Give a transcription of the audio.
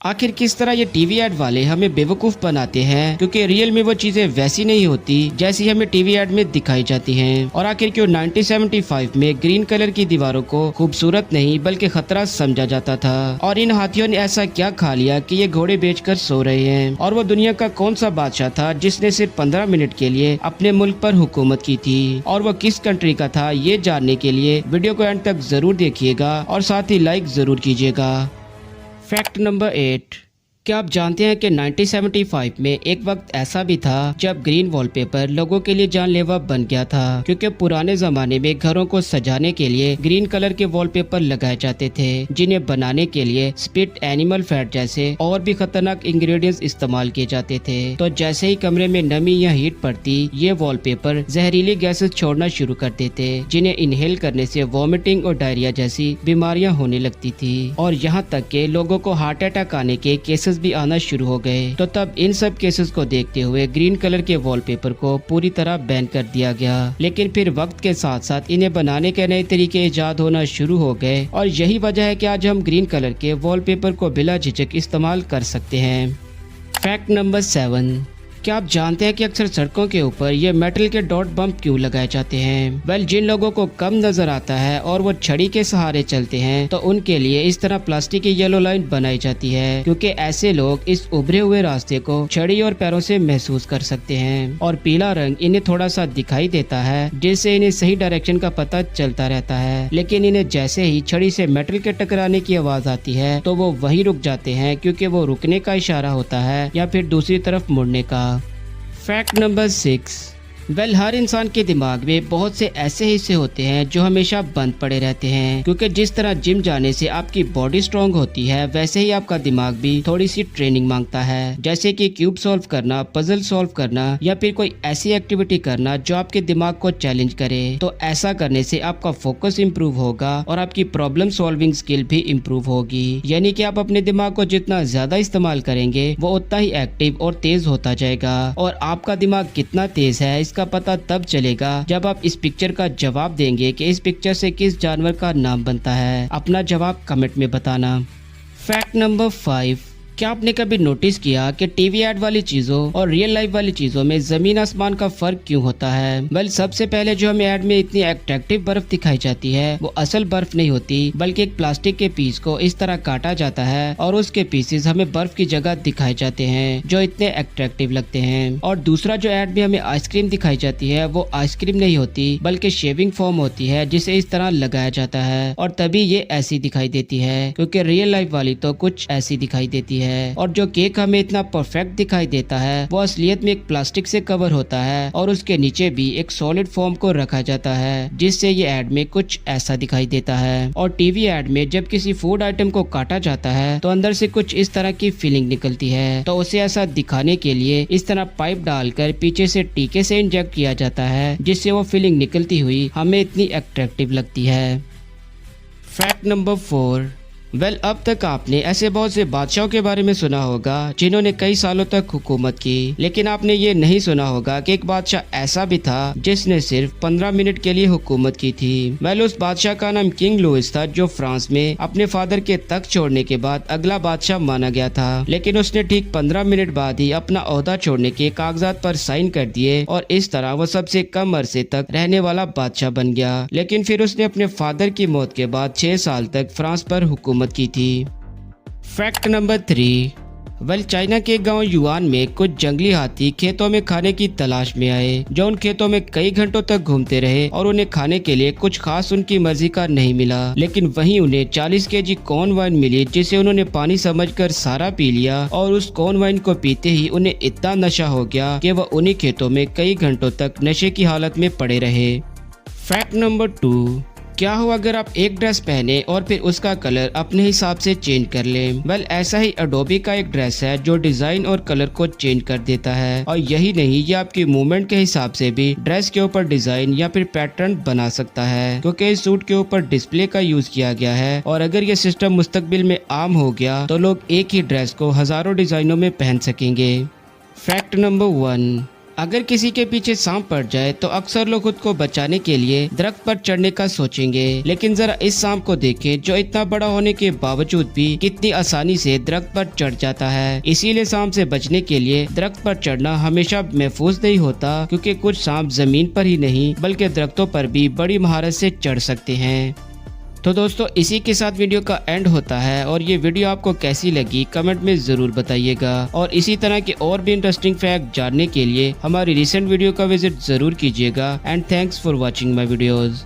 आखिर किस तरह ये टीवी एड वाले हमें बेवकूफ बनाते हैं, क्योंकि रियल में वो चीजें वैसी नहीं होती जैसी हमें टीवी एड में दिखाई जाती हैं। और आखिर क्यों 1975 में ग्रीन कलर की दीवारों को खूबसूरत नहीं बल्कि खतरा समझा जाता था। और इन हाथियों ने ऐसा क्या खा लिया कि ये घोड़े बेचकर सो रहे हैं। और वो दुनिया का कौन सा बादशाह था जिसने सिर्फ 15 मिनट के लिए अपने मुल्क पर हुकूमत की थी, और वो किस कंट्री का था, ये जानने के लिए वीडियो को एंड तक जरूर देखिएगा और साथ ही लाइक जरूर कीजिएगा। फैक्ट नंबर 8, क्या आप जानते हैं कि 1975 में एक वक्त ऐसा भी था जब ग्रीन वॉलपेपर लोगों के लिए जानलेवा बन गया था, क्योंकि पुराने जमाने में घरों को सजाने के लिए ग्रीन कलर के वॉलपेपर लगाए जाते थे, जिन्हें बनाने के लिए स्पिट, एनिमल फैट जैसे और भी खतरनाक इंग्रेडिएंट्स इस्तेमाल किए जाते थे। तो जैसे ही कमरे में नमी या हीट पड़ती, ये वॉलपेपर जहरीली गैसेस छोड़ना शुरू कर देते, जिन्हें इनहेल करने से वॉमिटिंग और डायरिया जैसी बीमारियां होने लगती थी। और यहाँ तक के लोगों को हार्ट अटैक आने के केसेस भी आना शुरू हो गए। तो तब इन सब केसेस को देखते हुए ग्रीन कलर के वॉलपेपर को पूरी तरह बैन कर दिया गया। लेकिन फिर वक्त के साथ साथ इन्हें बनाने के नए तरीके इजाद होना शुरू हो गए, और यही वजह है कि आज हम ग्रीन कलर के वॉलपेपर को बिला झिझक इस्तेमाल कर सकते हैं। फैक्ट नंबर 7, क्या आप जानते हैं कि अक्सर सड़कों के ऊपर ये मेटल के डॉट बम्प क्यों लगाए जाते हैं? वेल, जिन लोगों को कम नजर आता है और वो छड़ी के सहारे चलते हैं, तो उनके लिए इस तरह प्लास्टिक की येलो लाइन बनाई जाती है, क्योंकि ऐसे लोग इस उभरे हुए रास्ते को छड़ी और पैरों से महसूस कर सकते हैं। और पीला रंग इन्हें थोड़ा सा दिखाई देता है, जिससे इन्हें सही डायरेक्शन का पता चलता रहता है। लेकिन इन्हें जैसे ही छड़ी से मेटल के टकराने की आवाज आती है, तो वो वहीं रुक जाते हैं, क्योंकि वो रुकने का इशारा होता है या फिर दूसरी तरफ मुड़ने का। फैक्ट नंबर 6, वेल, हर इंसान के दिमाग में बहुत से ऐसे हिस्से होते हैं जो हमेशा बंद पड़े रहते हैं, क्योंकि जिस तरह जिम जाने से आपकी बॉडी स्ट्रांग होती है, वैसे ही आपका दिमाग भी थोड़ी सी ट्रेनिंग मांगता है, जैसे कि क्यूब सॉल्व करना, पजल सॉल्व करना, या फिर कोई ऐसी एक्टिविटी करना जो आपके दिमाग को चैलेंज करे। तो ऐसा करने से आपका फोकस इम्प्रूव होगा और आपकी प्रॉब्लम सॉल्विंग स्किल भी इम्प्रूव होगी। यानी कि आप अपने दिमाग को जितना ज्यादा इस्तेमाल करेंगे, वो उतना ही एक्टिव और तेज होता जाएगा। और आपका दिमाग कितना तेज है इसका पता तब चलेगा जब आप इस पिक्चर का जवाब देंगे कि इस पिक्चर से किस जानवर का नाम बनता है। अपना जवाब कमेंट में बताना। फैक्ट नंबर 5, क्या आपने कभी नोटिस किया कि टीवी एड वाली चीजों और रियल लाइफ वाली चीजों में जमीन आसमान का फर्क क्यों होता है? वेल, सबसे पहले जो हमें एड में इतनी अट्रैक्टिव बर्फ दिखाई जाती है, वो असल बर्फ नहीं होती, बल्कि एक प्लास्टिक के पीस को इस तरह काटा जाता है और उसके पीसेस हमें बर्फ की जगह दिखाए जाते हैं, जो इतने अट्रैक्टिव लगते हैं। और दूसरा जो एड में हमें आइसक्रीम दिखाई जाती है, वो आइसक्रीम नहीं होती, बल्कि शेविंग फोम होती है, जिसे इस तरह लगाया जाता है, और तभी ये ऐसी दिखाई देती है, क्योंकि रियल लाइफ वाली तो कुछ ऐसी दिखाई देती है। और जो केक हमें इतना परफेक्ट दिखाई देता है, वो असलियत में एक प्लास्टिक से कवर होता है, और उसके नीचे भी एक सॉलिड फॉर्म को रखा जाता है, जिससे ये एड में कुछ ऐसा दिखाई देता है। और टीवी एड में जब किसी फूड आइटम को काटा जाता है, तो अंदर से कुछ इस तरह की फीलिंग निकलती है, तो उसे ऐसा दिखाने के लिए इस तरह पाइप डालकर पीछे से टीके से इंजेक्ट किया जाता है, जिससे वो फीलिंग निकलती हुई हमें इतनी अट्रैक्टिव लगती है। फैक्ट नंबर 4, वेल, अब तक आपने ऐसे बहुत से बादशाहों के बारे में सुना होगा जिन्होंने कई सालों तक हुकूमत की, लेकिन आपने ये नहीं सुना होगा कि एक बादशाह ऐसा भी था जिसने सिर्फ 15 मिनट के लिए हुकूमत की थी। वेल, उस बादशाह का नाम किंग लुइस था, जो फ्रांस में अपने फादर के तख्त छोड़ने के बाद अगला बादशाह माना गया था। लेकिन उसने ठीक 15 मिनट बाद ही अपना ओहदा छोड़ने के कागजात पर साइन कर दिए, और इस तरह वो सबसे कम अरसे तक रहने वाला बादशाह बन गया। लेकिन फिर उसने अपने फादर की मौत के बाद 6 साल तक फ्रांस पर हुकूमत की थी। फैक्ट नंबर 3, वेल, चाइना के गांव युआन में कुछ जंगली हाथी खेतों में खाने की तलाश में आए, जो उन खेतों में कई घंटों तक घूमते रहे, और उन्हें खाने के लिए कुछ खास उनकी मर्जी का नहीं मिला। लेकिन वहीं उन्हें 40 केजी कॉर्न वाइन मिली, जिसे उन्होंने पानी समझकर सारा पी लिया, और उस कॉर्न वाइन को पीते ही उन्हें इतना नशा हो गया कि वह उन्हीं खेतों में कई घंटों तक नशे की हालत में पड़े रहे। फैक्ट नंबर 2, क्या हो अगर आप एक ड्रेस पहने और फिर उसका कलर अपने हिसाब से चेंज कर लें? वेल, ऐसा ही एडोबी का एक ड्रेस है जो डिजाइन और कलर को चेंज कर देता है, और यही नहीं, ये आपकी मूवमेंट के हिसाब से भी ड्रेस के ऊपर डिजाइन या फिर पैटर्न बना सकता है, क्योंकि इस सूट के ऊपर डिस्प्ले का यूज किया गया है। और अगर ये सिस्टम मुस्तकबिल में आम हो गया, तो लोग एक ही ड्रेस को हजारों डिजाइनों में पहन सकेंगे। फैक्ट नंबर 1, अगर किसी के पीछे सांप पड़ जाए तो अक्सर लोग खुद को बचाने के लिए दरख्त पर चढ़ने का सोचेंगे, लेकिन जरा इस सांप को देखें जो इतना बड़ा होने के बावजूद भी कितनी आसानी से दरख्त पर चढ़ जाता है। इसीलिए सांप से बचने के लिए दरख्त पर चढ़ना हमेशा महफूज नहीं होता, क्योंकि कुछ सांप जमीन पर ही नहीं बल्कि दरख्तों पर भी बड़ी महारत से चढ़ सकते हैं। तो दोस्तों इसी के साथ वीडियो का एंड होता है, और ये वीडियो आपको कैसी लगी कमेंट में जरूर बताइएगा। और इसी तरह के और भी इंटरेस्टिंग फैक्ट जानने के लिए हमारी रिसेंट वीडियो का विजिट जरूर कीजिएगा। And thanks for watching my videos.